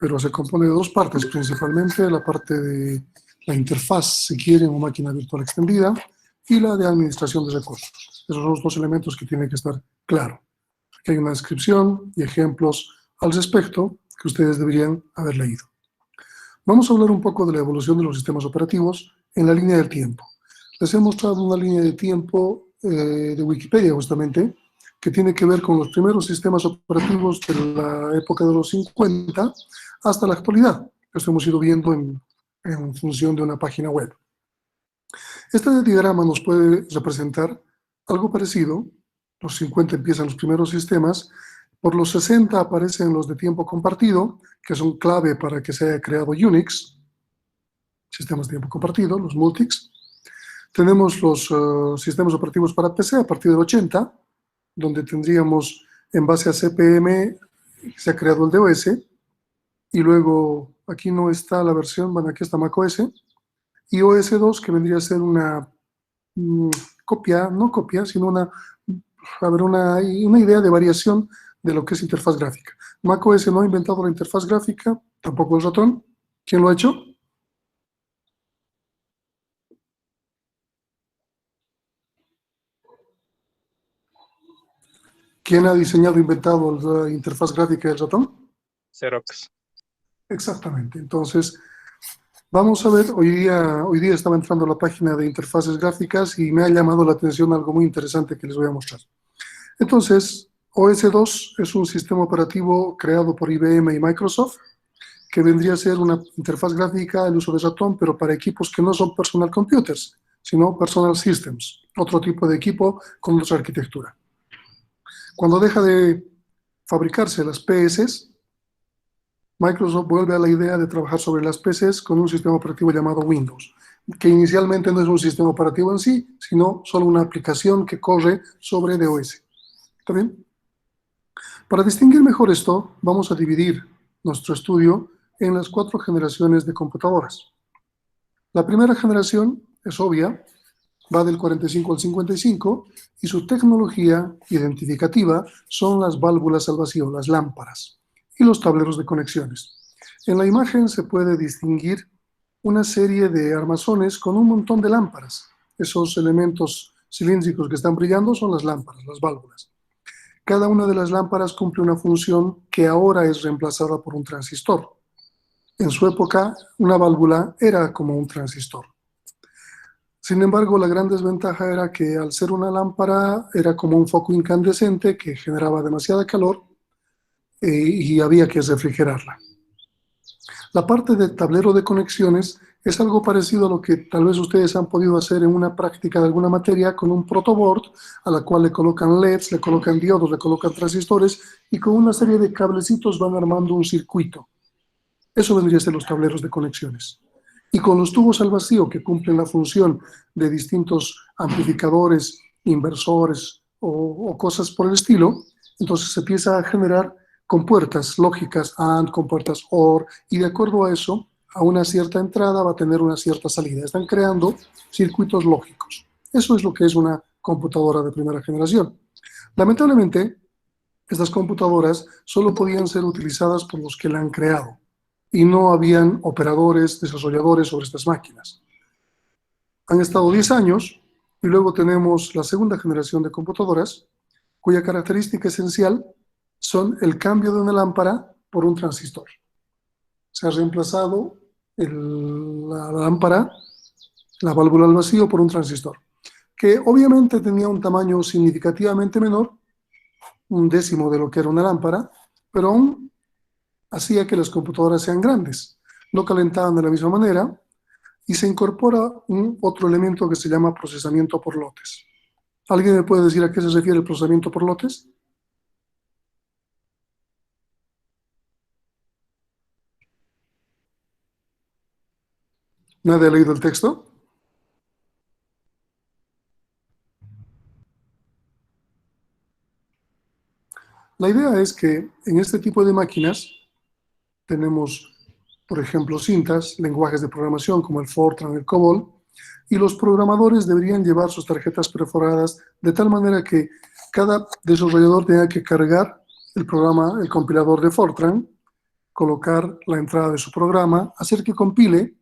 pero se compone de dos partes, principalmente la parte de la interfaz, si quieren, o máquina virtual extendida, y la de administración de recursos. Esos son los dos elementos que tienen que estar claros. Aquí hay una descripción y ejemplos al respecto que ustedes deberían haber leído. Vamos a hablar un poco de la evolución de los sistemas operativos en la línea del tiempo. Les he mostrado una línea de tiempo de Wikipedia, justamente, que tiene que ver con los primeros sistemas operativos de la época de los 50 hasta la actualidad. Esto hemos ido viendo en función de una página web. Este diagrama nos puede representar algo parecido. Los 50 empiezan los primeros sistemas. Por los 60 aparecen los de tiempo compartido, que son clave para que se haya creado Unix, sistemas de tiempo compartido, los Multics. Tenemos los sistemas operativos para PC a partir del 80, donde tendríamos, en base a CP/M, se ha creado el DOS, y luego aquí no está la versión, bueno, aquí está macOS, y OS2, que vendría a ser una copia, no copia, sino una idea de variación de lo que es interfaz gráfica. macOS no ha inventado la interfaz gráfica, tampoco el ratón. ¿Quién lo ha hecho? ¿Quién ha diseñado e inventado la interfaz gráfica del ratón? Xerox. Exactamente. Entonces, vamos a ver, hoy día estaba entrando a la página de interfaces gráficas y me ha llamado la atención algo muy interesante que les voy a mostrar. Entonces, OS2 es un sistema operativo creado por IBM y Microsoft, que vendría a ser una interfaz gráfica el uso de ratón, pero para equipos que no son personal computers, sino personal systems, otro tipo de equipo con otra arquitectura. Cuando deja de fabricarse las PCs, Microsoft vuelve a la idea de trabajar sobre las PCs con un sistema operativo llamado Windows, que inicialmente no es un sistema operativo en sí, sino solo una aplicación que corre sobre DOS. ¿Está bien? Para distinguir mejor esto, vamos a dividir nuestro estudio en las 4 generaciones de computadoras. La primera generación es obvia, va del 45 al 55, y su tecnología identificativa son las válvulas al vacío, las lámparas, y los tableros de conexiones. En la imagen se puede distinguir una serie de armazones con un montón de lámparas. Esos elementos cilíndricos que están brillando son las lámparas, las válvulas. Cada una de las lámparas cumple una función que ahora es reemplazada por un transistor. En su época, una válvula era como un transistor. Sin embargo, la gran desventaja era que al ser una lámpara era como un foco incandescente que generaba demasiada calor y había que refrigerarla. La parte del tablero de conexiones es algo parecido a lo que tal vez ustedes han podido hacer en una práctica de alguna materia con un protoboard a la cual le colocan LEDs, le colocan diodos, le colocan transistores y con una serie de cablecitos van armando un circuito. Eso vendría a ser los tableros de conexiones. Y con los tubos al vacío que cumplen la función de distintos amplificadores, inversores o cosas por el estilo, entonces se empieza a generar compuertas lógicas AND, compuertas OR, y de acuerdo a eso, a una cierta entrada va a tener una cierta salida. Están creando circuitos lógicos. Eso es lo que es una computadora de primera generación. Lamentablemente, estas computadoras solo podían ser utilizadas por los que la han creado y no habían operadores, desarrolladores sobre estas máquinas. Han estado 10 años y luego tenemos la segunda generación de computadoras, cuya característica esencial son el cambio de una lámpara por un transistor. Se ha reemplazado la lámpara, la válvula al vacío, por un transistor, que obviamente tenía un tamaño significativamente menor, 1/10 de lo que era una lámpara, pero aún hacía que las computadoras sean grandes. No calentaban de la misma manera y se incorpora otro elemento que se llama procesamiento por lotes. ¿Alguien me puede decir a qué se refiere el procesamiento por lotes? ¿Nadie ha leído el texto? La idea es que en este tipo de máquinas tenemos, por ejemplo, cintas, lenguajes de programación como el Fortran, el COBOL, y los programadores deberían llevar sus tarjetas perforadas de tal manera que cada desarrollador tenga que cargar el programa, el compilador de Fortran, colocar la entrada de su programa, hacer que compile,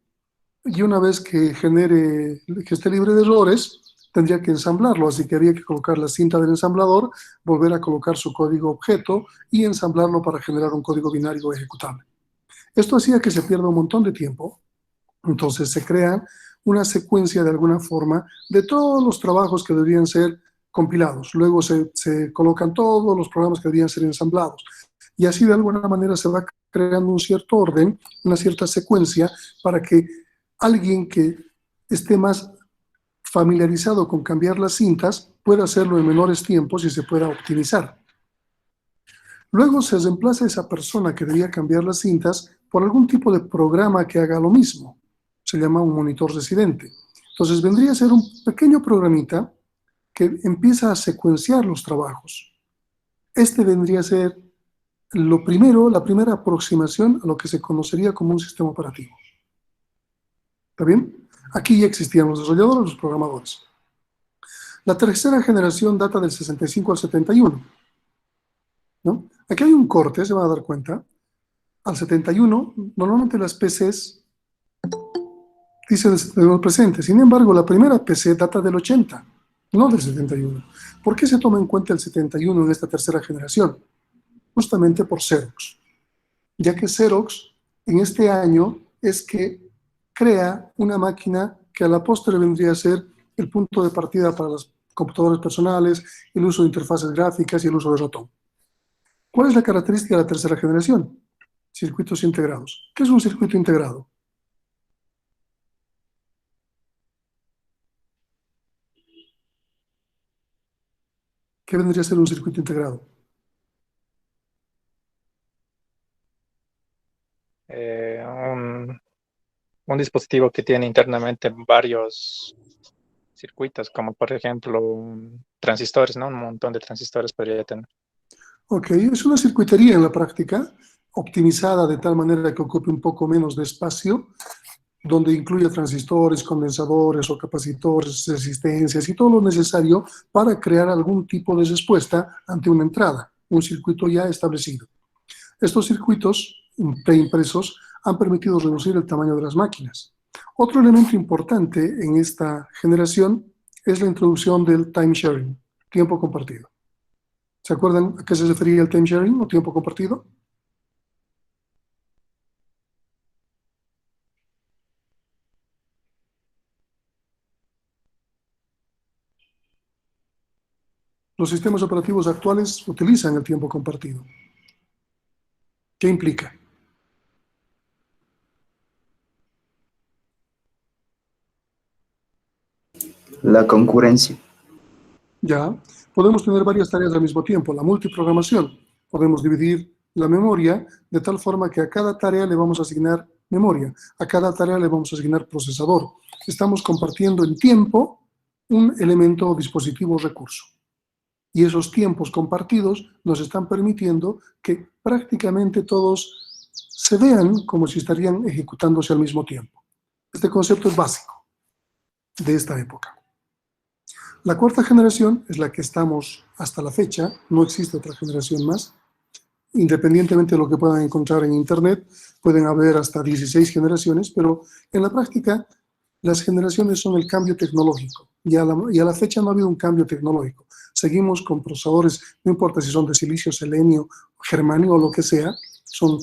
y una vez que genere, que esté libre de errores, tendría que ensamblarlo, así que había que colocar la cinta del ensamblador, volver a colocar su código objeto y ensamblarlo para generar un código binario ejecutable. Esto hacía que se pierda un montón de tiempo. Entonces se crea una secuencia de alguna forma de todos los trabajos que deberían ser compilados. Luego se colocan todos los programas que deberían ser ensamblados. Y así de alguna manera se va creando un cierto orden, una cierta secuencia para que alguien que esté más familiarizado con cambiar las cintas pueda hacerlo en menores tiempos y se pueda optimizar. Luego se reemplaza a esa persona que debía cambiar las cintas por algún tipo de programa que haga lo mismo. Se llama un monitor residente. Entonces vendría a ser un pequeño programita que empieza a secuenciar los trabajos. Este vendría a ser lo primero, la primera aproximación a lo que se conocería como un sistema operativo. ¿Está bien? Aquí ya existían los desarrolladores, los programadores. La tercera generación data del 65 al 71. ¿No? Aquí hay un corte, se van a dar cuenta. Al 71, normalmente las PCs dicen el 71 presente. Sin embargo, la primera PC data del 80, no del 71. ¿Por qué se toma en cuenta el 71 en esta tercera generación? Justamente por Xerox. Ya que Xerox, en este año, es que crea una máquina que a la postre vendría a ser el punto de partida para los computadores personales, el uso de interfaces gráficas y el uso de ratón. ¿Cuál es la característica de la tercera generación? Circuitos integrados. ¿Qué es un circuito integrado? ¿Qué vendría a ser un circuito integrado? Eh, un, un dispositivo que tiene internamente varios circuitos, como por ejemplo transistores, ¿no? Un montón de transistores podría tener. Ok, es una circuitería en la práctica, optimizada de tal manera que ocupe un poco menos de espacio, donde incluye transistores, condensadores o capacitores, resistencias y todo lo necesario para crear algún tipo de respuesta ante una entrada, un circuito ya establecido. Estos circuitos preimpresos han permitido reducir el tamaño de las máquinas. Otro elemento importante en esta generación es la introducción del time sharing, tiempo compartido. ¿Se acuerdan a qué se refería el time sharing o tiempo compartido? Los sistemas operativos actuales utilizan el tiempo compartido. ¿Qué implica? La concurrencia. Ya, podemos tener varias tareas al mismo tiempo, la multiprogramación. Podemos dividir la memoria de tal forma que a cada tarea le vamos a asignar memoria, a cada tarea le vamos a asignar procesador. Estamos compartiendo en tiempo un elemento o dispositivo o recurso. Y esos tiempos compartidos nos están permitiendo que prácticamente todos se vean como si estarían ejecutándose al mismo tiempo. Este concepto es básico de esta época. La cuarta generación es la que estamos hasta la fecha, no existe otra generación más. Independientemente de lo que puedan encontrar en Internet, pueden haber hasta 16 generaciones, pero en la práctica las generaciones son el cambio tecnológico. Y a la fecha no ha habido un cambio tecnológico. Seguimos con procesadores, no importa si son de silicio, selenio, germanio o lo que sea, son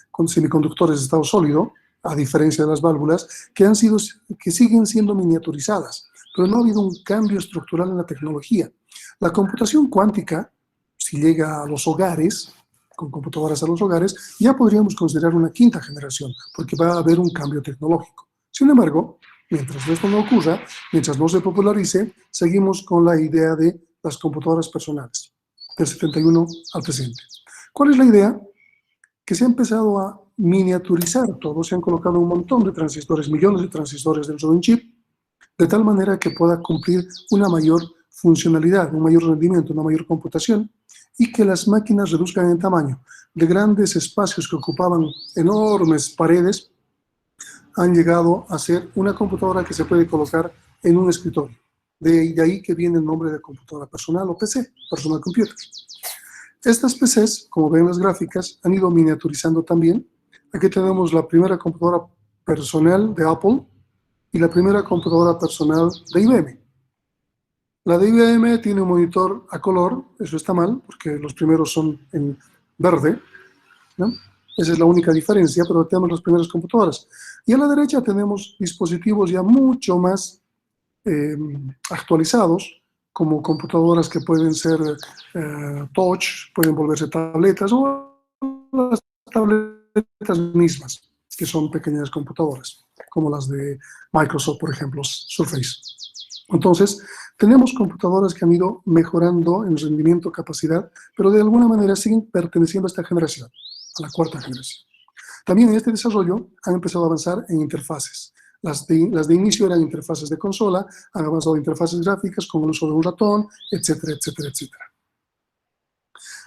con semiconductores de estado sólido, a diferencia de las válvulas, que siguen siendo miniaturizadas, pero no ha habido un cambio estructural en la tecnología. La computación cuántica, si llega a los hogares, con computadoras a los hogares, ya podríamos considerar una quinta generación, porque va a haber un cambio tecnológico. Sin embargo, mientras esto no ocurra, mientras no se popularice, seguimos con la idea de las computadoras personales, del 71 al presente. ¿Cuál es la idea? Que se ha empezado a miniaturizar todo, se han colocado un montón de transistores, millones de transistores dentro de un chip, de tal manera que pueda cumplir una mayor funcionalidad, un mayor rendimiento, una mayor computación, y que las máquinas reduzcan en tamaño. De grandes espacios que ocupaban enormes paredes, han llegado a ser una computadora que se puede colocar en un escritorio. De ahí que viene el nombre de computadora personal o PC, personal computer. Estas PCs, como ven en las gráficas, han ido miniaturizando también. Aquí tenemos la primera computadora personal de Apple y la primera computadora personal de IBM. La de IBM tiene un monitor a color, eso está mal, porque los primeros son en verde, ¿no? Esa es la única diferencia, pero tenemos las primeras computadoras. Y a la derecha tenemos dispositivos ya mucho más actualizados, como computadoras que pueden ser touch, pueden volverse tabletas o las tabletas mismas, que son pequeñas computadoras, como las de Microsoft, por ejemplo, Surface. Entonces, tenemos computadoras que han ido mejorando en rendimiento, capacidad, pero de alguna manera siguen perteneciendo a esta generación, a la cuarta generación. También en este desarrollo han empezado a avanzar en interfaces. Las de inicio eran interfaces de consola, han avanzado interfaces gráficas con el uso de un ratón, etcétera, etcétera, etcétera.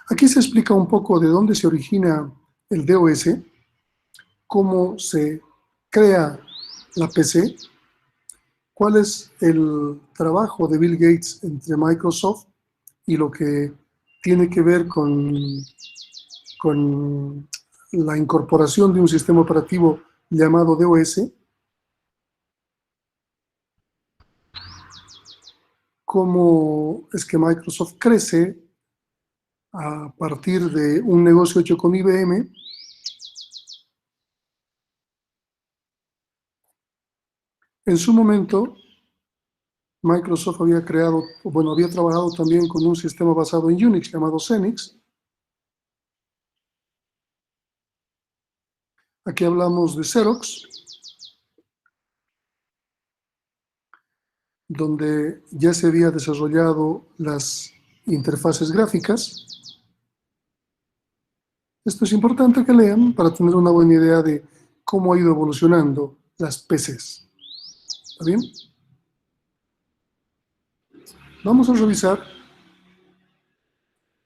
Aquí se explica un poco de dónde se origina el DOS, cómo se crea la PC, cuál es el trabajo de Bill Gates entre Microsoft y lo que tiene que ver con la incorporación de un sistema operativo llamado DOS, cómo es que Microsoft crece a partir de un negocio hecho con IBM, en su momento Microsoft había trabajado también con un sistema basado en Unix llamado Xenix. Aquí hablamos de Xerox, donde ya se había desarrollado las interfaces gráficas. Esto es importante que lean para tener una buena idea de cómo ha ido evolucionando las PCs. ¿Está bien? Vamos a revisar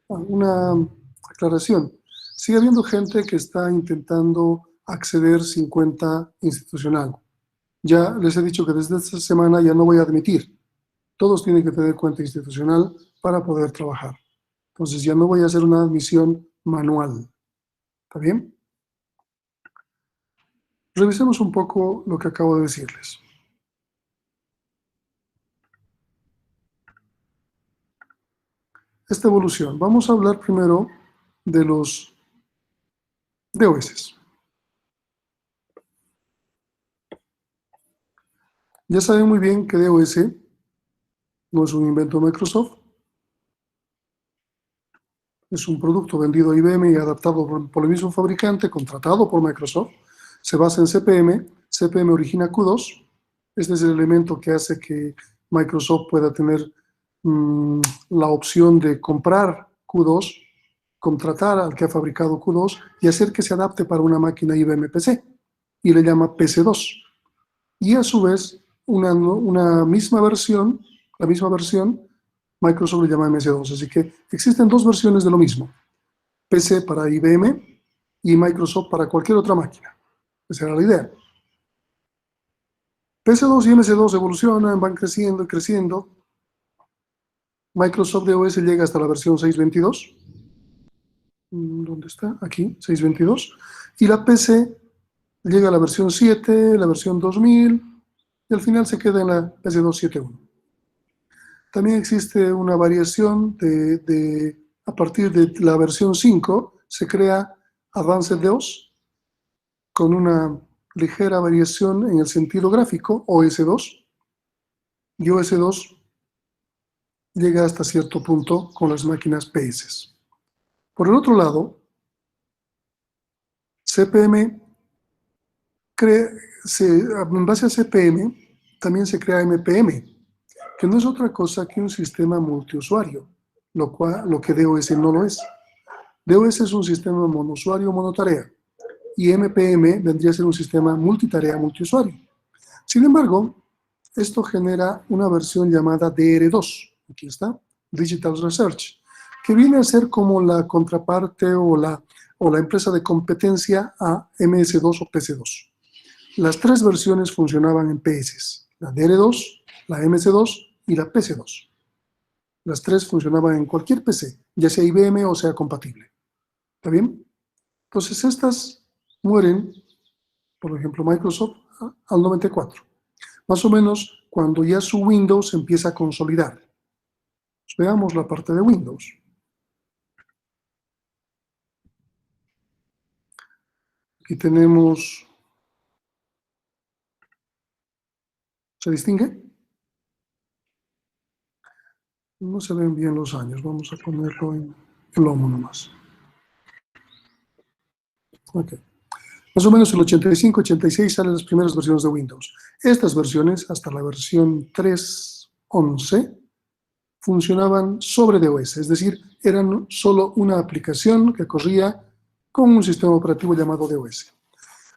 una aclaración. Sigue habiendo gente que está intentando acceder sin cuenta institucional. Ya les he dicho que desde esta semana ya no voy a admitir. Todos tienen que tener cuenta institucional para poder trabajar. Entonces ya no voy a hacer una admisión manual. ¿Está bien? Revisemos un poco lo que acabo de decirles. Esta evolución. Vamos a hablar primero de los DOS. Ya saben muy bien que DOS no es un invento de Microsoft. Es un producto vendido a IBM y adaptado por el mismo fabricante, contratado por Microsoft. Se basa en CP/M. CP/M origina Q2. Este es el elemento que hace que Microsoft pueda tener la opción de comprar Q2, contratar al que ha fabricado Q2 y hacer que se adapte para una máquina IBM PC. Y le llama PC2. Y a su vez, una misma versión, la misma versión, Microsoft le llama MS2. Así que existen dos versiones de lo mismo. PC para IBM y Microsoft para cualquier otra máquina. Esa era la idea. PC2 y MS2 evolucionan, van creciendo y creciendo. Microsoft DOS llega hasta la versión 6.22. ¿Dónde está? Aquí, 6.22. Y la PC llega a la versión 7, la versión 2000, y al final se queda en la PC2 7.1. También existe una variación a partir de la versión 5, se crea Advanced DOS, con una ligera variación en el sentido gráfico, OS2, y OS2 llega hasta cierto punto con las máquinas PS. Por el otro lado, CP/M, en base a CP/M, también se crea MPM, que no es otra cosa que un sistema multiusuario, lo que DOS no lo es. DOS es un sistema monousuario, monotarea, y MPM vendría a ser un sistema multitarea, multiusuario. Sin embargo, esto genera una versión llamada DR2, aquí está, Digital Research, que viene a ser como la contraparte o la empresa de competencia a MS2 o PC2. Las tres versiones funcionaban en PS, la DR2, la MS2 y la PC2. Las tres funcionaban en cualquier PC, ya sea IBM o sea compatible. ¿Está bien? Entonces estas mueren, por ejemplo, Microsoft al 94. Más o menos cuando ya su Windows empieza a consolidar. Pues veamos la parte de Windows. Aquí tenemos... ¿Se distingue? No se ven bien los años. Vamos a ponerlo en lomo nomás. Ok. Más o menos en el 85-86 salen las primeras versiones de Windows. Estas versiones, hasta la versión 3.11, funcionaban sobre DOS, es decir, eran solo una aplicación que corría con un sistema operativo llamado DOS.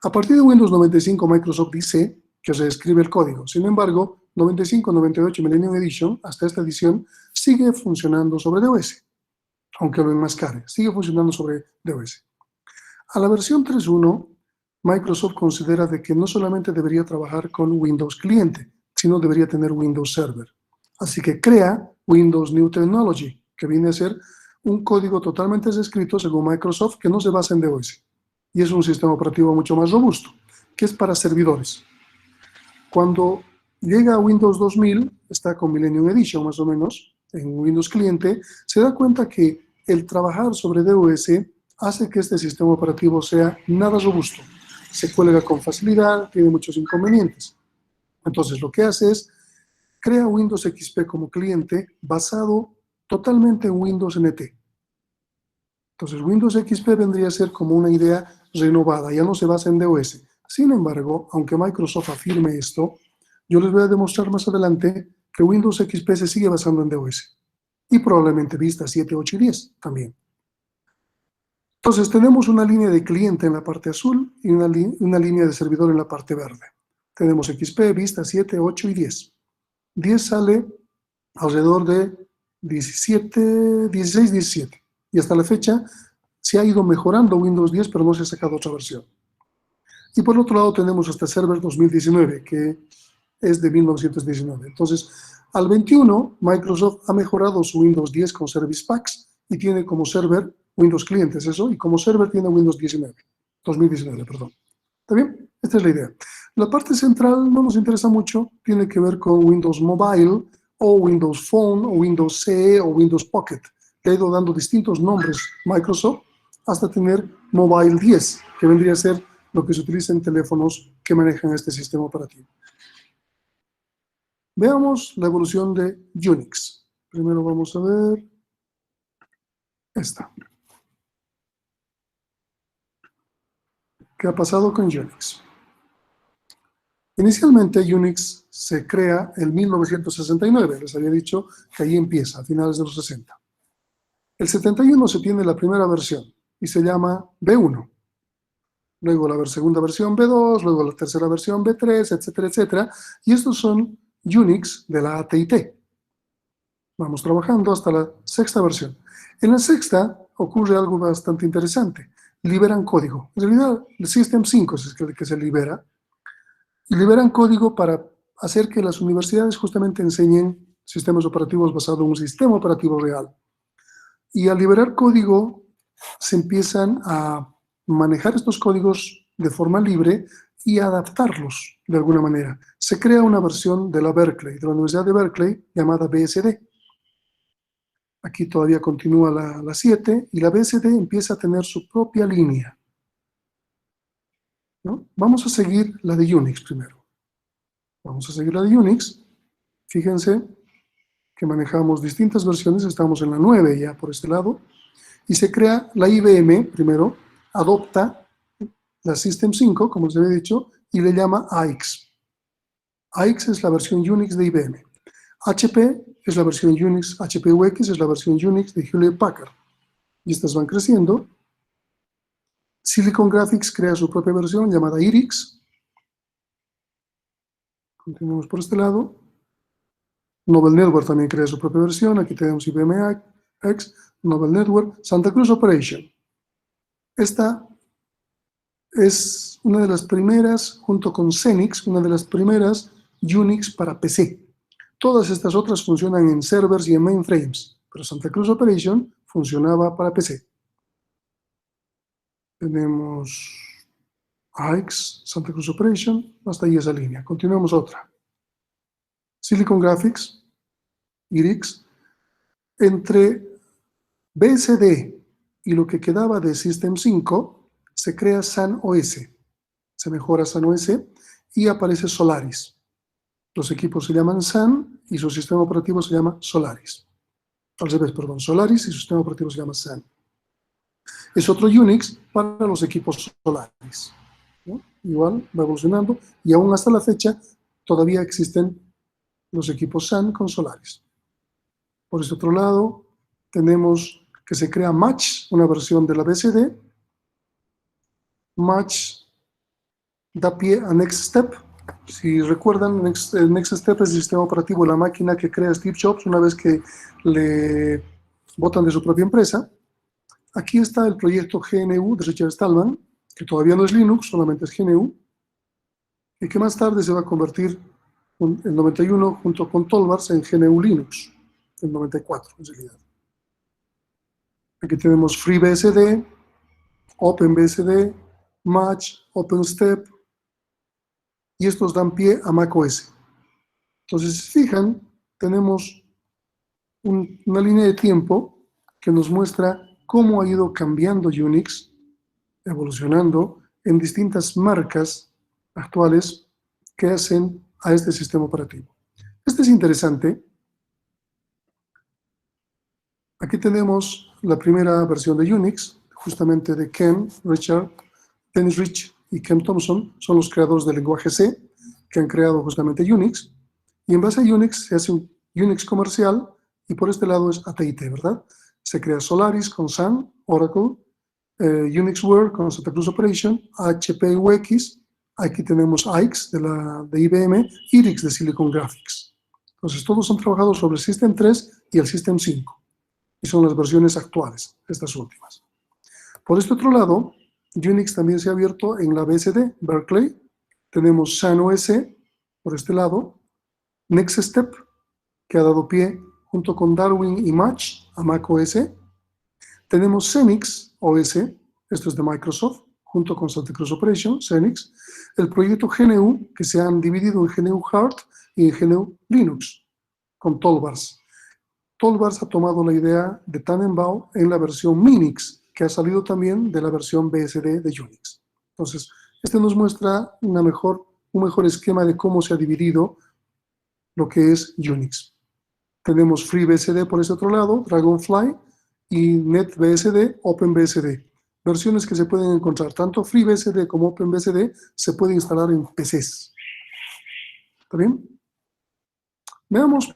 A partir de Windows 95, Microsoft dice que reescribe el código. Sin embargo, 95, 98 Millennium Edition, hasta esta edición, sigue funcionando sobre DOS, aunque lo enmascare, sigue funcionando sobre DOS. A la versión 3.1, Microsoft considera de que no solamente debería trabajar con Windows cliente, sino debería tener Windows Server. Así que crea Windows New Technology, que viene a ser un código totalmente descrito según Microsoft que no se basa en DOS. Y es un sistema operativo mucho más robusto, que es para servidores. Cuando llega a Windows 2000, está con Millennium Edition más o menos, en Windows cliente, se da cuenta que el trabajar sobre DOS hace que este sistema operativo sea nada robusto. Se cuelga con facilidad, tiene muchos inconvenientes. Entonces lo que hace es, crea Windows XP como cliente basado totalmente en Windows NT. Entonces Windows XP vendría a ser como una idea renovada, ya no se basa en DOS. Sin embargo, aunque Microsoft afirme esto, yo les voy a demostrar más adelante que Windows XP se sigue basando en DOS. Y probablemente Vista 7, 8 y 10 también. Entonces tenemos una línea de cliente en la parte azul y una línea de servidor en la parte verde. Tenemos XP, Vista 7, 8 y 10. 10 sale alrededor de 16, 17. Y hasta la fecha se ha ido mejorando Windows 10, pero no se ha sacado otra versión. Y por otro lado tenemos hasta Server 2019, que es de 1919. Entonces, al 21, Microsoft ha mejorado su Windows 10 con Service Packs y tiene como server Windows Clientes, eso, y como server tiene Windows 2019, perdón. ¿Está bien? Esta es la idea. La parte central no nos interesa mucho, tiene que ver con Windows Mobile, o Windows Phone, o Windows CE, o Windows Pocket. Le ha ido dando distintos nombres Microsoft hasta tener Mobile 10, que vendría a ser lo que se utiliza en teléfonos que manejan este sistema operativo. Veamos la evolución de Unix. Primero vamos a ver esta. ¿Qué ha pasado con Unix? Inicialmente Unix se crea en 1969, les había dicho que ahí empieza, a finales de los 60. El 71 se tiene la primera versión y se llama B1. Luego la segunda versión B2, luego la tercera versión B3, etcétera, etcétera. Y estos son Unix de la AT&T. Vamos trabajando hasta la sexta versión. En la sexta ocurre algo bastante interesante. Liberan código. En realidad, el System 5 es el que se libera. Y liberan código para hacer que las universidades justamente enseñen sistemas operativos basados en un sistema operativo real. Y al liberar código, se empiezan a manejar estos códigos de forma libre y adaptarlos de alguna manera. Se crea una versión de la Berkeley, de la Universidad de Berkeley, llamada BSD. Aquí todavía continúa la 7 y la BSD empieza a tener su propia línea, ¿no? Vamos a seguir la de Unix primero. Vamos a seguir la de Unix. Fíjense que manejamos distintas versiones, estamos en la 9 ya por este lado, y se crea la IBM primero, adopta la System 5, como les había dicho, y le llama AIX. AIX es la versión Unix de IBM. HP es la versión Unix, HP UX es la versión Unix de Hewlett Packard. Y estas van creciendo. Silicon Graphics crea su propia versión llamada IRIX. Continuamos por este lado. Novell Network también crea su propia versión. Aquí tenemos IBM X, Novell Network, Santa Cruz Operation. Esta es una de las primeras, junto con Xenix, una de las primeras Unix para PC. Todas estas otras funcionan en servers y en mainframes, pero Santa Cruz Operation funcionaba para PC. Tenemos AIX, Santa Cruz Operation, hasta ahí esa línea. Continuamos otra. Silicon Graphics, IRIX, entre BSD y lo que quedaba de System 5, se crea Sun OS. Se mejora Sun OS y aparece Solaris. Los equipos se llaman Sun y su sistema operativo se llama Solaris. Al revés, perdón, Solaris y su sistema operativo se llama Sun. Es otro Unix para los equipos Solaris, ¿no? Igual va evolucionando y aún hasta la fecha todavía existen los equipos Sun con Solaris. Por este otro lado, tenemos que se crea Match, una versión de la BSD. Match da pie a Next Step. Si recuerdan, el Next Step es el sistema operativo, la máquina que crea Steve Jobs una vez que le botan de su propia empresa. Aquí está el proyecto GNU de Richard Stallman, que todavía no es Linux, solamente es GNU, y que más tarde se va a convertir en el 91 junto con Tolvars en GNU Linux, el 94 en realidad. Aquí tenemos FreeBSD, OpenBSD, Match, OpenStep, y estos dan pie a macOS. Entonces, si se fijan, tenemos una línea de tiempo que nos muestra cómo ha ido cambiando Unix, evolucionando en distintas marcas actuales que hacen a este sistema operativo. Este es interesante. Aquí tenemos la primera versión de Unix, justamente de Dennis Rich y Ken Thompson, son los creadores del lenguaje C, que han creado justamente Unix, y en base a Unix se hace un Unix comercial, y por este lado es AT&T, ¿verdad? Se crea Solaris con Sun, Oracle, UnixWare con Santa Cruz Operation, HP UX, aquí tenemos AIX de IBM, IRIX de Silicon Graphics. Entonces todos han trabajado sobre el System 3 y el System 5. Y son las versiones actuales, estas últimas. Por este otro lado, Unix también se ha abierto en la BSD, Berkeley. Tenemos Sun OS, por este lado, Next Step, que ha dado pie, junto con Darwin y Match, a Mac OS. Tenemos Xenix OS, esto es de Microsoft, junto con Santa Cruz Operation, Xenix. El proyecto GNU, que se han dividido en GNU Hard y en GNU Linux, con Tolvars. Tolvars ha tomado la idea de Tannenbaum en la versión Minix, que ha salido también de la versión BSD de Unix. Entonces, este nos muestra un mejor esquema de cómo se ha dividido lo que es Unix. Tenemos FreeBSD por ese otro lado, Dragonfly, y NetBSD, OpenBSD. Versiones que se pueden encontrar, tanto FreeBSD como OpenBSD, se pueden instalar en PCs. ¿Está bien? Veamos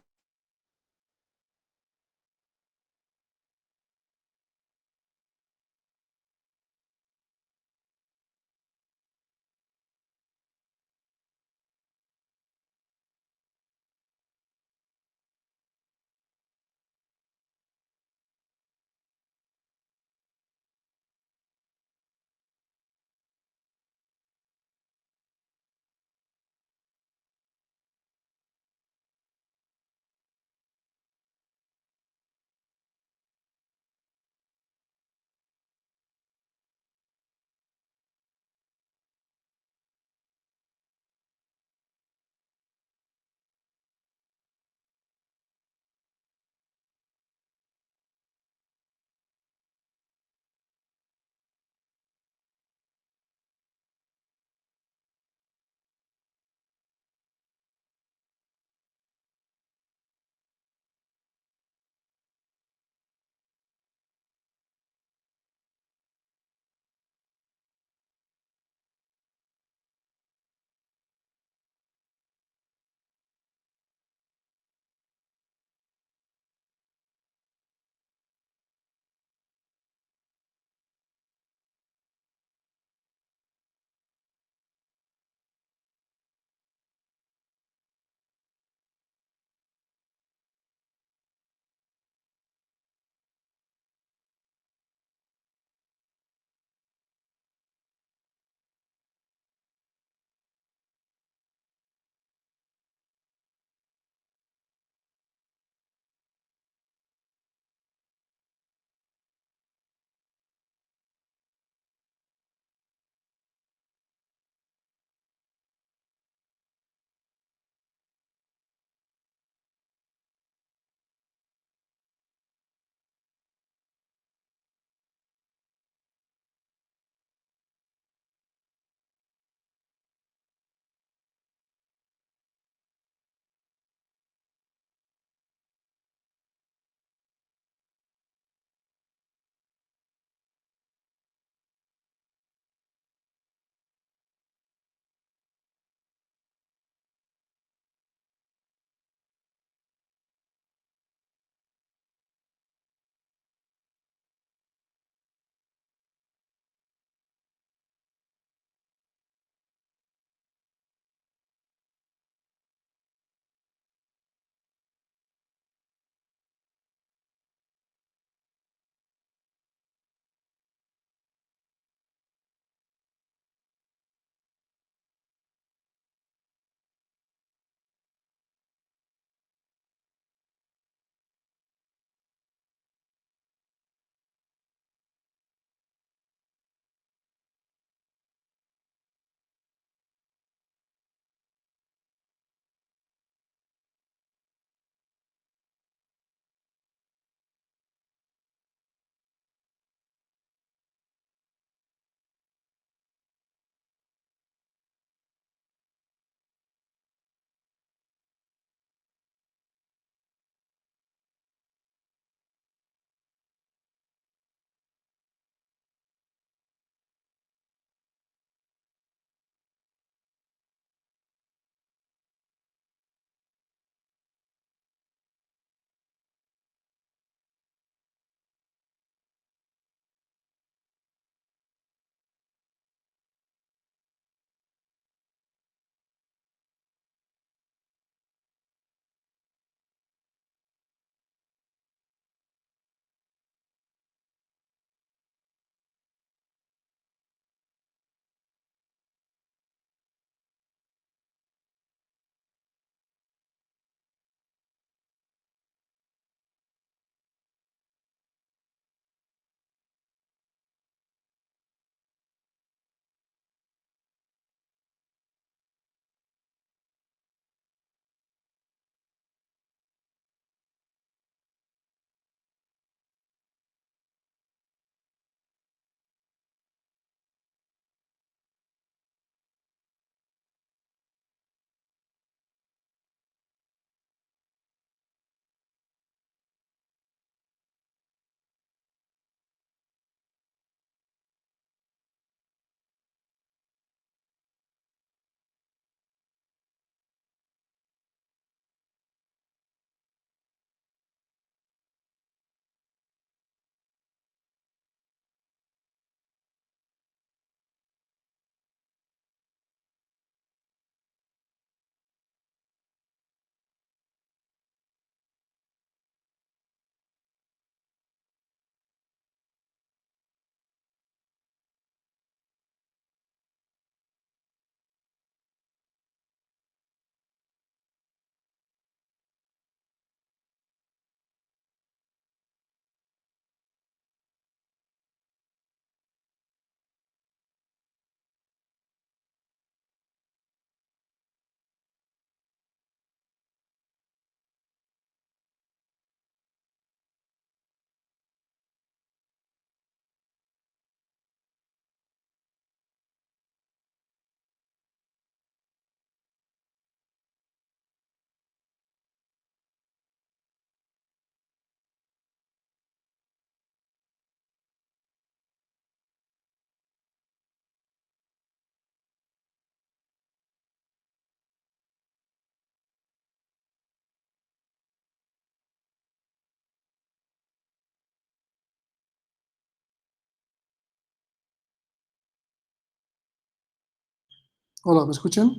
Hola, ¿me escuchan?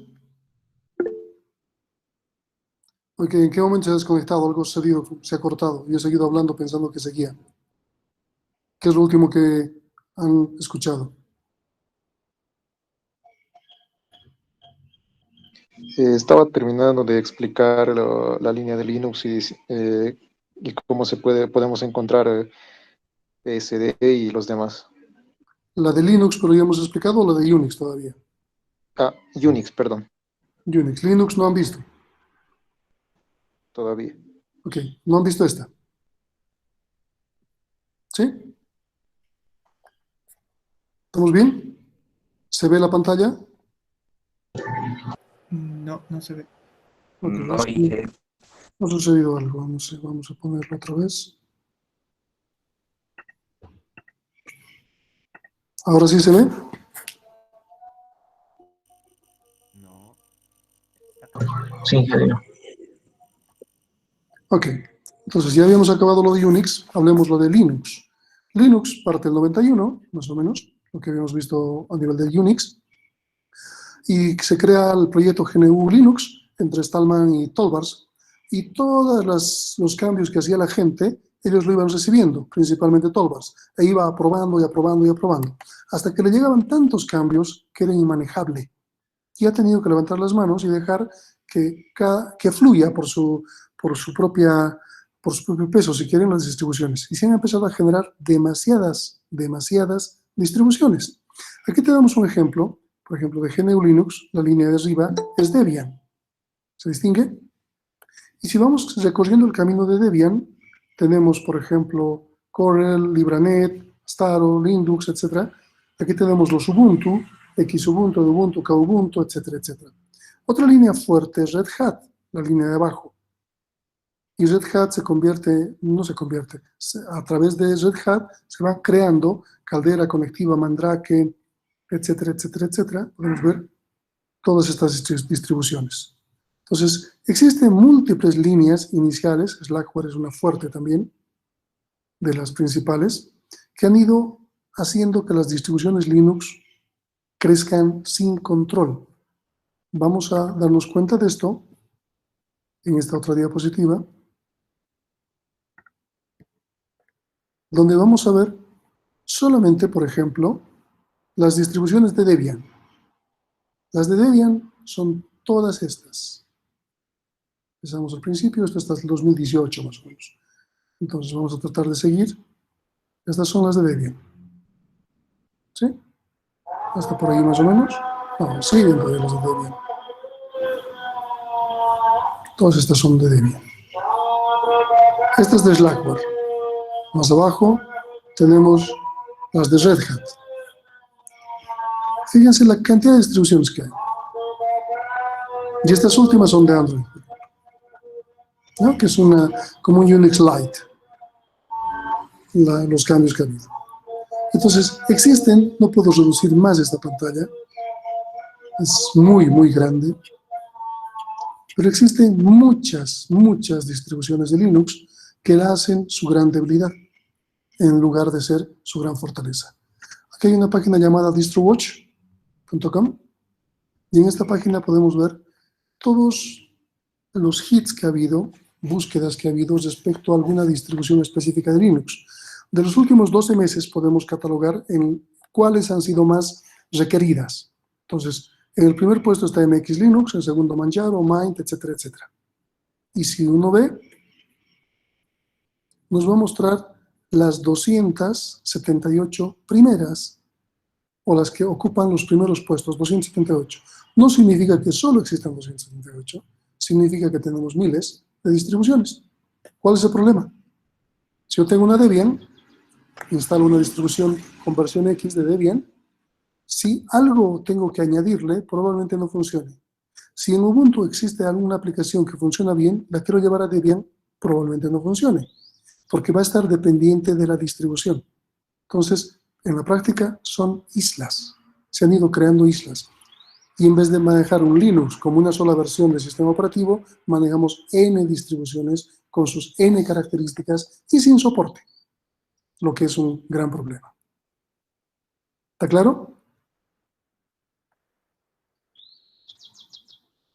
Ok, ¿en qué momento se ha desconectado? Algo se ha cortado. Yo he seguido hablando pensando que seguía. ¿Qué es lo último que han escuchado? Estaba terminando de explicar la línea de Linux y cómo podemos encontrar SD y los demás. La de Linux, pero ya hemos explicado, o la de Unix todavía. Ah, Unix, perdón, Unix, Linux no han visto. todavía. Ok, no han visto esta. ¿Sí? ¿Estamos bien? ¿Se ve la pantalla? No, no se ve. Ok, No, es que ha sucedido algo. No sé, vamos a ponerlo otra vez. ¿Ahora sí se ve? sí, ingeniero. Ok, entonces ya habíamos acabado lo de Unix, hablemos lo de Linux. Linux parte del 91, más o menos, lo que habíamos visto a nivel de Unix, y se crea el proyecto GNU Linux entre Stallman y Tolbars, y todos los cambios que hacía la gente, ellos lo iban recibiendo, principalmente Tolbars, e iba aprobando y aprobando y aprobando, hasta que le llegaban tantos cambios que era inmanejable. Y ha tenido que levantar las manos y dejar que fluya por su propio peso, si quieren, las distribuciones. Y se han empezado a generar demasiadas distribuciones. Aquí te damos un ejemplo, por ejemplo, de GNU Linux, la línea de arriba es Debian. ¿Se distingue? Y si vamos recorriendo el camino de Debian, tenemos, por ejemplo, Corel, Libranet, Staro, Linux, etc. Aquí tenemos los Ubuntu, Xubuntu, Ubuntu, Kubuntu, etcétera, etcétera. Otra línea fuerte es Red Hat, la línea de abajo. Y Red Hat a través de Red Hat se van creando Caldera, Conectiva, Mandrake, etcétera, etcétera, etcétera. Podemos ver todas estas distribuciones. Entonces, existen múltiples líneas iniciales, Slackware es una fuerte también, de las principales, que han ido haciendo que las distribuciones Linux crezcan sin control. Vamos a darnos cuenta de esto en esta otra diapositiva, donde vamos a ver solamente, por ejemplo, las distribuciones de Debian. Las de Debian son todas estas. Empezamos al principio, esto está hasta el 2018 más o menos. Entonces vamos a tratar de seguir. Estas son las de Debian. ¿Sí? Hasta por ahí más o menos. No, siguen todavía las de Debian. Todas estas son de Debian. Esta es de Slackware. Más abajo tenemos las de Red Hat. Fíjense la cantidad de distribuciones que hay. Y estas últimas son de Android, ¿no? Que es como un Unix Lite, los cambios que ha habido. Entonces, existen, no puedo reducir más esta pantalla, es muy grande, pero existen muchas distribuciones de Linux que la hacen su gran debilidad, en lugar de ser su gran fortaleza. Aquí hay una página llamada distrowatch.com y en esta página podemos ver todos los hits que ha habido, búsquedas que ha habido respecto a alguna distribución específica de Linux. De los últimos 12 meses podemos catalogar en cuáles han sido más requeridas. Entonces, en el primer puesto está MX Linux, en segundo Manjaro, Mint, etcétera, etcétera. Y si uno ve, nos va a mostrar las 278 primeras, o las que ocupan los primeros puestos, 278. No significa que solo existan 278, significa que tenemos miles de distribuciones. ¿Cuál es el problema? Si yo tengo una Debian, instalo una distribución con versión X de Debian, si algo tengo que añadirle, probablemente no funcione. Si en Ubuntu existe alguna aplicación que funciona bien, la quiero llevar a Debian, probablemente no funcione, porque va a estar dependiente de la distribución. Entonces, en la práctica son islas, se han ido creando islas. Y en vez de manejar un Linux como una sola versión del sistema operativo, manejamos N distribuciones con sus N características y sin soporte, lo que es un gran problema. ¿Está claro?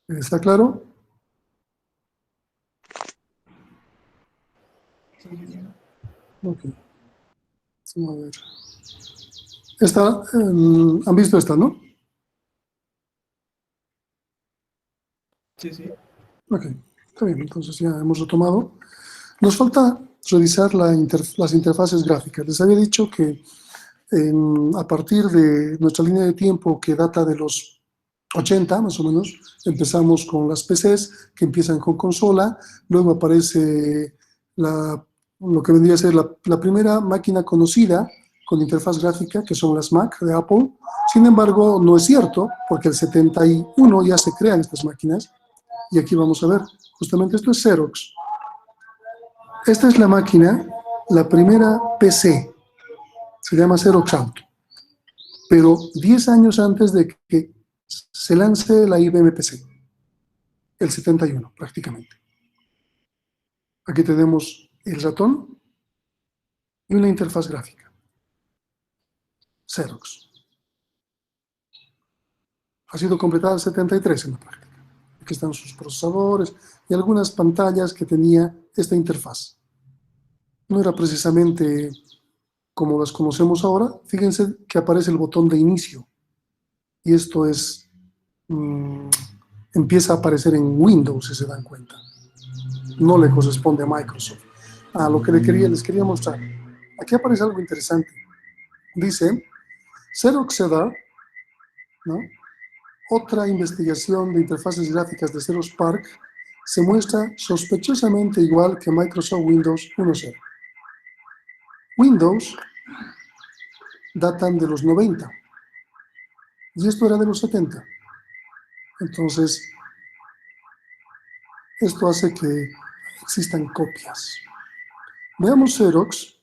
¿Está claro? Ok. A ver. Esta, han visto esta, ¿no? Sí, sí. Ok, está bien, entonces ya hemos retomado. Nos falta revisar las interfaces gráficas. Les había dicho que a partir de nuestra línea de tiempo que data de los 80, más o menos, empezamos con las PCs que empiezan con consola, luego aparece lo que vendría a ser la primera máquina conocida con interfaz gráfica, que son las Mac de Apple. Sin embargo, no es cierto, porque el 71 ya se crean estas máquinas, y aquí vamos a ver, justamente esto es Xerox. Esta es la máquina, la primera PC, se llama Xerox Auto, pero 10 años antes de que se lance la IBM PC, el 71 prácticamente. Aquí tenemos el ratón y una interfaz gráfica, Xerox. Ha sido completada el 73 en la práctica. Aquí están sus procesadores y algunas pantallas que tenía esta interfaz. No era precisamente como las conocemos ahora. Fíjense que aparece el botón de inicio y esto es empieza a aparecer en Windows, si se dan cuenta. No le corresponde a Microsoft. Lo que les quería mostrar. Aquí aparece algo interesante. Dice, Xerox CEDAR, ¿no? Otra investigación de interfaces gráficas de Xerox PARC se muestra sospechosamente igual que Microsoft Windows 1.0. Windows datan de los 90 y esto era de los 70. Entonces, esto hace que existan copias. Veamos Xerox,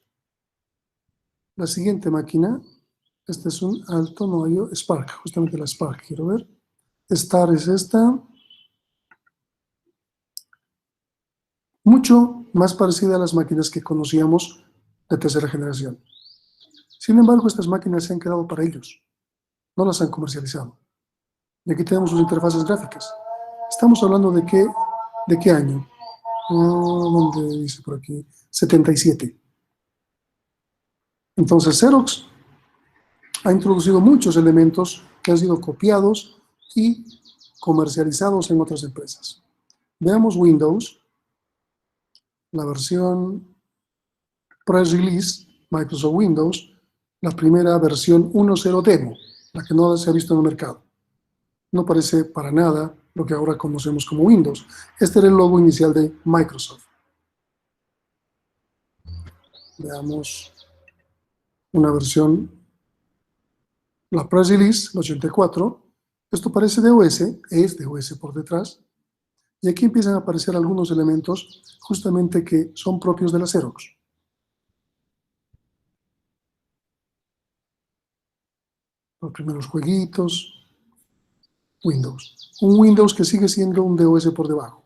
la siguiente máquina. Este es un alto, no hay Spark, justamente la Spark, quiero ver. Star es esta. Mucho más parecida a las máquinas que conocíamos de tercera generación. Sin embargo, estas máquinas se han quedado para ellos. No las han comercializado. Y aquí tenemos sus interfaces gráficas. Estamos hablando de qué año. ¿Dónde dice por aquí? 77. Entonces, Xerox ha introducido muchos elementos que han sido copiados y comercializados en otras empresas. Veamos Windows, la versión press release, Microsoft Windows, la primera versión 1.0 demo, la que no se ha visto en el mercado. No parece para nada lo que ahora conocemos como Windows. Este era el logo inicial de Microsoft. Veamos una versión, la press release, el 84. Esto parece DOS, es DOS por detrás. Y aquí empiezan a aparecer algunos elementos justamente que son propios de la Xerox. Los primeros jueguitos, Windows. Un Windows que sigue siendo un DOS por debajo.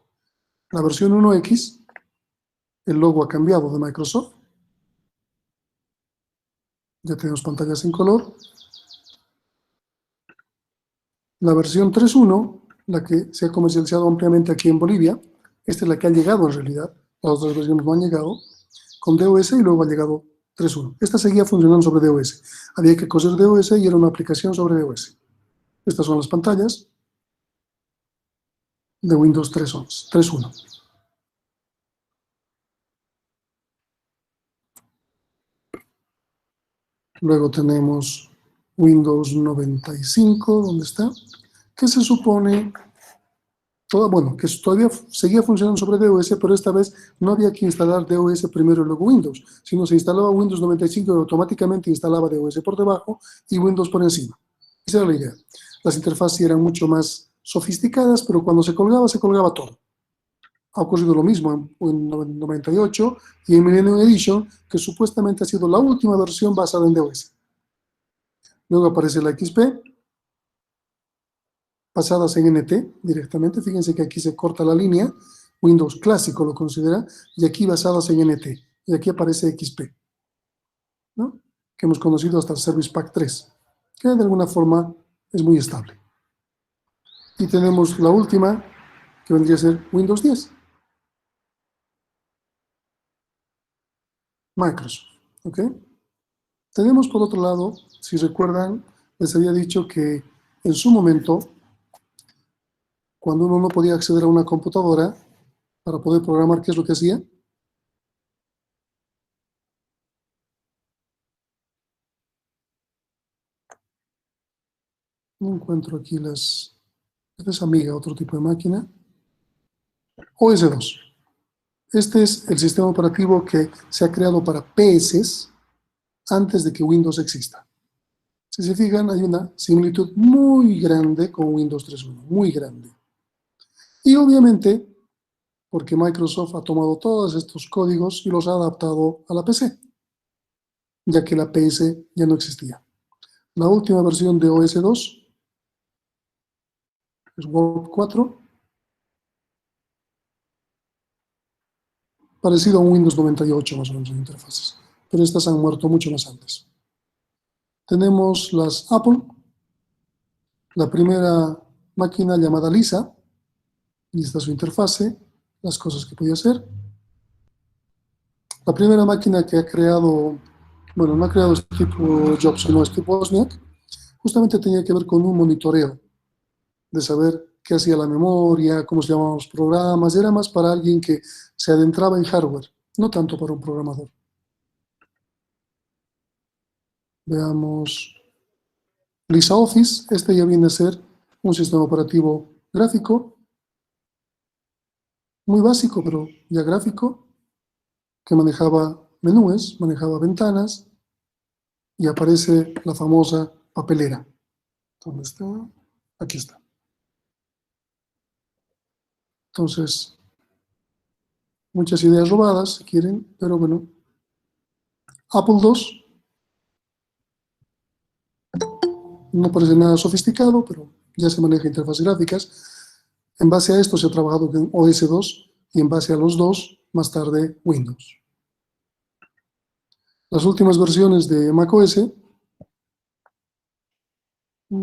La versión 1X, el logo ha cambiado de Microsoft. Ya tenemos pantallas en color. La versión 3.1, la que se ha comercializado ampliamente aquí en Bolivia, esta es la que ha llegado en realidad, las otras versiones no han llegado, con DOS y luego ha llegado 3.1. Esta seguía funcionando sobre DOS. Había que coser DOS y era una aplicación sobre DOS. Estas son las pantallas de Windows 3.1. Luego tenemos Windows 95, ¿dónde está? Que se supone, que todavía seguía funcionando sobre DOS, pero esta vez no había que instalar DOS primero y luego Windows, sino se instalaba Windows 95 y automáticamente instalaba DOS por debajo y Windows por encima. Esa era la idea. Las interfaces eran mucho más sofisticadas, pero cuando se colgaba todo. Ha ocurrido lo mismo en 98 y en Millennium Edition, que supuestamente ha sido la última versión basada en DOS. Luego aparece la XP, basadas en NT directamente. Fíjense que aquí se corta la línea, Windows clásico lo considera, y aquí basadas en NT. Y aquí aparece XP, ¿no? Que hemos conocido hasta el Service Pack 3, que de alguna forma es muy estable. Y tenemos la última, que vendría a ser Windows 10. Microsoft, ¿ok? Tenemos por otro lado, si recuerdan, les había dicho que en su momento, cuando uno no podía acceder a una computadora para poder programar, ¿qué es lo que hacía? No encuentro aquí las... Esta es Amiga, otro tipo de máquina. OS2. Este es el sistema operativo que se ha creado para PCs antes de que Windows exista. Si se fijan, hay una similitud muy grande con Windows 3.1, muy grande. Y obviamente, porque Microsoft ha tomado todos estos códigos y los ha adaptado a la PC, ya que la PC ya no existía. La última versión de OS2 es Warp 4, parecido a un Windows 98 más o menos en interfaces, pero estas han muerto mucho más antes. Tenemos las Apple, la primera máquina llamada Lisa, y esta es su interfase, las cosas que podía hacer. La primera máquina que ha creado, bueno, no ha creado Steve Jobs, sino Steve Wozniak, justamente tenía que ver con un monitoreo, de saber qué hacía la memoria, cómo se llamaban los programas, era más para alguien que se adentraba en hardware, no tanto para un programador. Veamos Lisa Office, este ya viene a ser un sistema operativo gráfico, muy básico, pero ya gráfico, que manejaba menús, manejaba ventanas, y aparece la famosa papelera. ¿Dónde está? Aquí está. Entonces, muchas ideas robadas, si quieren, pero bueno. Apple II no parece nada sofisticado, pero ya se maneja interfaces gráficas. En base a esto se ha trabajado con OS2 y en base a los dos, más tarde, Windows. Las últimas versiones de macOS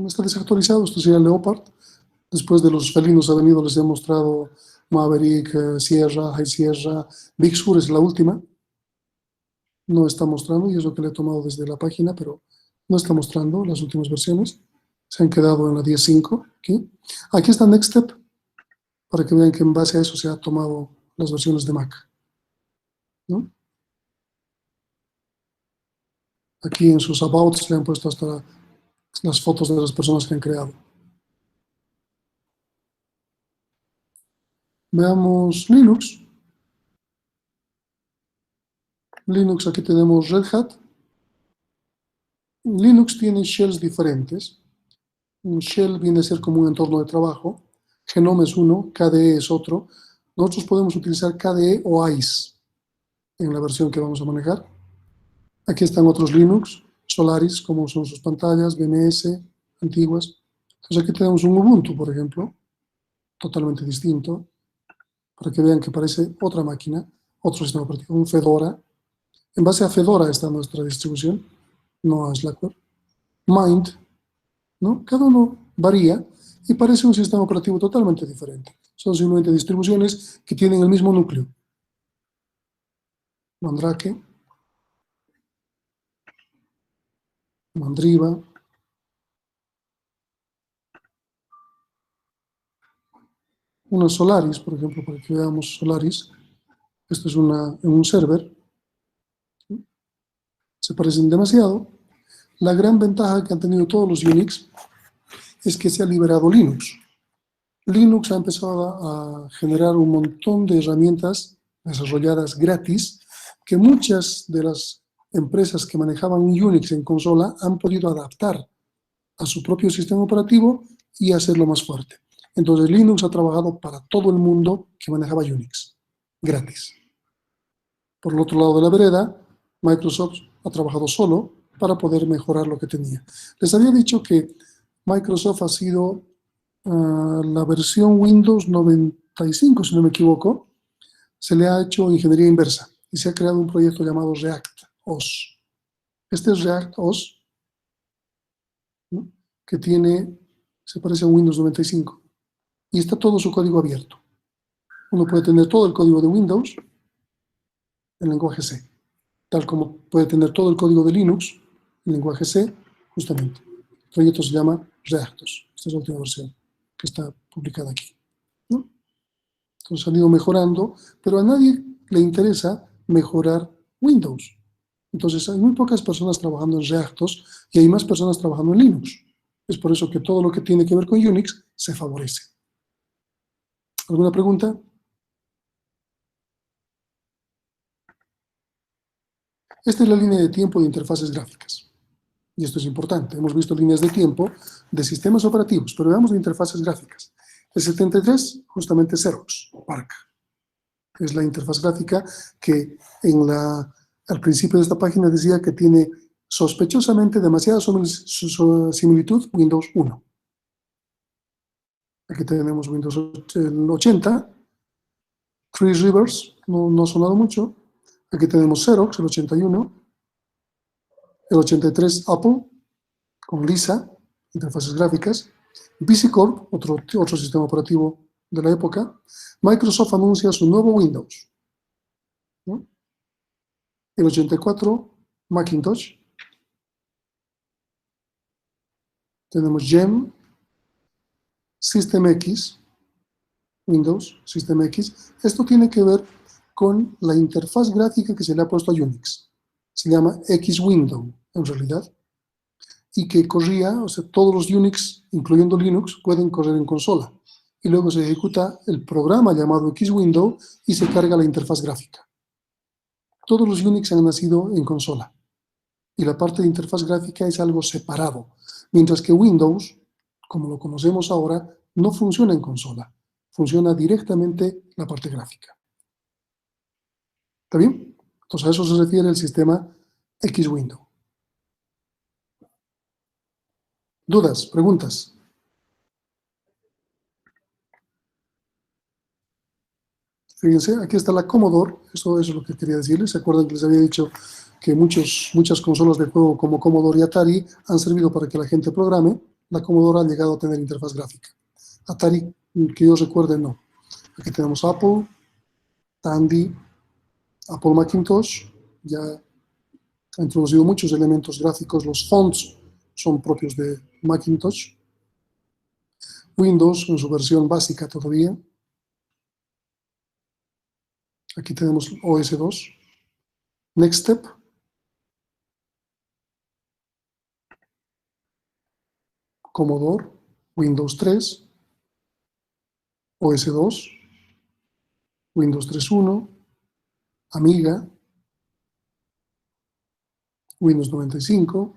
está desactualizado, esto sería Leopard. Después de los felinos ha venido, les he mostrado Maverick, Sierra, High Sierra, Big Sur es la última. No está mostrando, y es lo que le he tomado desde la página, pero no está mostrando las últimas versiones. Se han quedado en la 10.5. Aquí está Next Step, para que vean que en base a eso se han tomado las versiones de Mac, ¿no? Aquí en sus Abouts le han puesto hasta las fotos de las personas que han creado. Veamos Linux. Linux, aquí tenemos Red Hat. Linux tiene shells diferentes. Un shell viene a ser como un entorno de trabajo. Genome es uno, KDE es otro. Nosotros podemos utilizar KDE o ICE en la versión que vamos a manejar. Aquí están otros Linux, Solaris, como son sus pantallas, BMS, antiguas. Entonces aquí tenemos un Ubuntu, por ejemplo, totalmente distinto, para que vean que parece otra máquina, otro sistema operativo, un Fedora. En base a Fedora está nuestra distribución, no a Slackware. Mind, ¿no? Cada uno varía y parece un sistema operativo totalmente diferente. Son simplemente distribuciones que tienen el mismo núcleo. Mandrake, Mandriva, una Solaris, por ejemplo, para que veamos Solaris. Esto es un server. Se parecen demasiado. La gran ventaja que han tenido todos los Unix es que se ha liberado Linux. Linux ha empezado a generar un montón de herramientas desarrolladas gratis que muchas de las empresas que manejaban Unix en consola han podido adaptar a su propio sistema operativo y hacerlo más fuerte. Entonces Linux ha trabajado para todo el mundo que manejaba Unix, gratis. Por el otro lado de la vereda, Microsoft ha trabajado solo para poder mejorar lo que tenía. Les había dicho que Microsoft ha sido la versión Windows 95, si no me equivoco, se le ha hecho ingeniería inversa y se ha creado un proyecto llamado React OS. Este es React OS, ¿no? Que se parece a Windows 95. y está todo su código abierto. Uno puede tener todo el código de Windows en lenguaje C, tal como puede tener todo el código de Linux en lenguaje C, justamente. El proyecto se llama ReactOS. Esta es la última versión que está publicada aquí, ¿no? Entonces han ido mejorando, pero a nadie le interesa mejorar Windows. Entonces hay muy pocas personas trabajando en ReactOS y hay más personas trabajando en Linux. Es por eso que todo lo que tiene que ver con Unix se favorece. ¿Alguna pregunta? Esta es la línea de tiempo de interfaces gráficas. Y esto es importante. Hemos visto líneas de tiempo de sistemas operativos, pero veamos de interfaces gráficas. El 73, justamente Xerox PARC. Es la interfaz gráfica que al principio de esta página decía que tiene sospechosamente demasiada similitud Windows 1. Aquí tenemos Windows 80, Three Rivers, no ha sonado mucho. Aquí tenemos Xerox, el 81, el 83 Apple, con Lisa, interfaces gráficas, PC Corp, otro sistema operativo de la época. Microsoft anuncia su nuevo Windows, ¿no? El 84 Macintosh. Tenemos GEM, System X, Windows, System X. Esto tiene que ver con la interfaz gráfica que se le ha puesto a Unix. Se llama X-Window, en realidad. Y que corría, o sea, todos los Unix, incluyendo Linux, pueden correr en consola. Y luego se ejecuta el programa llamado X-Window y se carga la interfaz gráfica. Todos los Unix han nacido en consola. Y la parte de interfaz gráfica es algo separado. Mientras que Windows, como lo conocemos ahora, no funciona en consola. Funciona directamente la parte gráfica. ¿Está bien? Entonces a eso se refiere el sistema X-Window. ¿Dudas? ¿Preguntas? Fíjense, aquí está la Commodore. Eso es lo que quería decirles. ¿Se acuerdan que les había dicho que muchas consolas de juego como Commodore y Atari han servido para que la gente programe? La Commodore ha llegado a tener interfaz gráfica. Atari, que yo recuerde, no. Aquí tenemos Apple, Tandy, Apple Macintosh. Ya ha introducido muchos elementos gráficos. Los fonts son propios de Macintosh. Windows en su versión básica todavía. Aquí tenemos OS 2. Next Step. Commodore, Windows 3, OS 2, Windows 3.1, Amiga, Windows 95,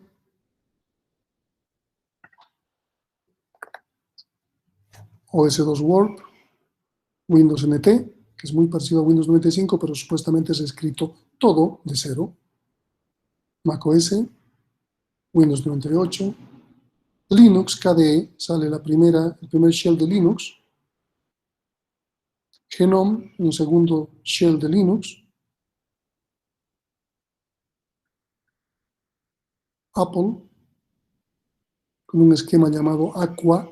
OS 2 Word, Windows NT, que es muy parecido a Windows 95, pero supuestamente es escrito todo de cero, macOS, Windows 98, Linux KDE, sale el primer shell de Linux, Genome, un segundo shell de Linux, Apple, con un esquema llamado Aqua,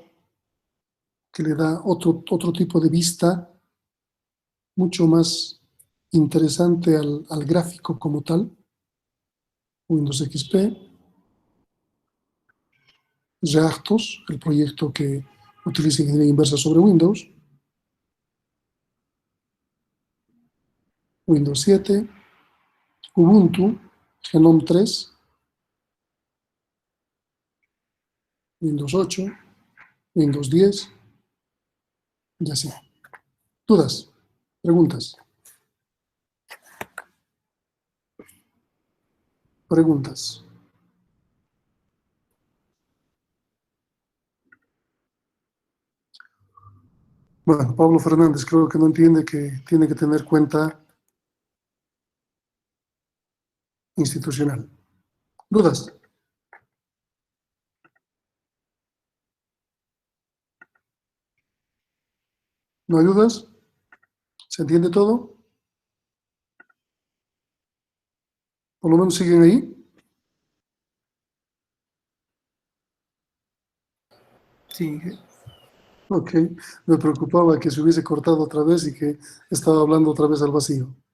que le da otro tipo de vista mucho más interesante al gráfico como tal. Windows XP, ReactOS, el proyecto que utiliza ingeniería inversa sobre Windows, Windows 7, Ubuntu, Genome 3, Windows 8, Windows 10, y así. ¿Dudas? ¿Preguntas? ¿Preguntas? Bueno, Pablo Fernández creo que no entiende que tiene que tener cuenta institucional. ¿Dudas? ¿No hay dudas? ¿Se entiende todo? ¿Por lo menos siguen ahí? Sí, Ok, me preocupaba que se hubiese cortado otra vez y que estaba hablando otra vez al vacío.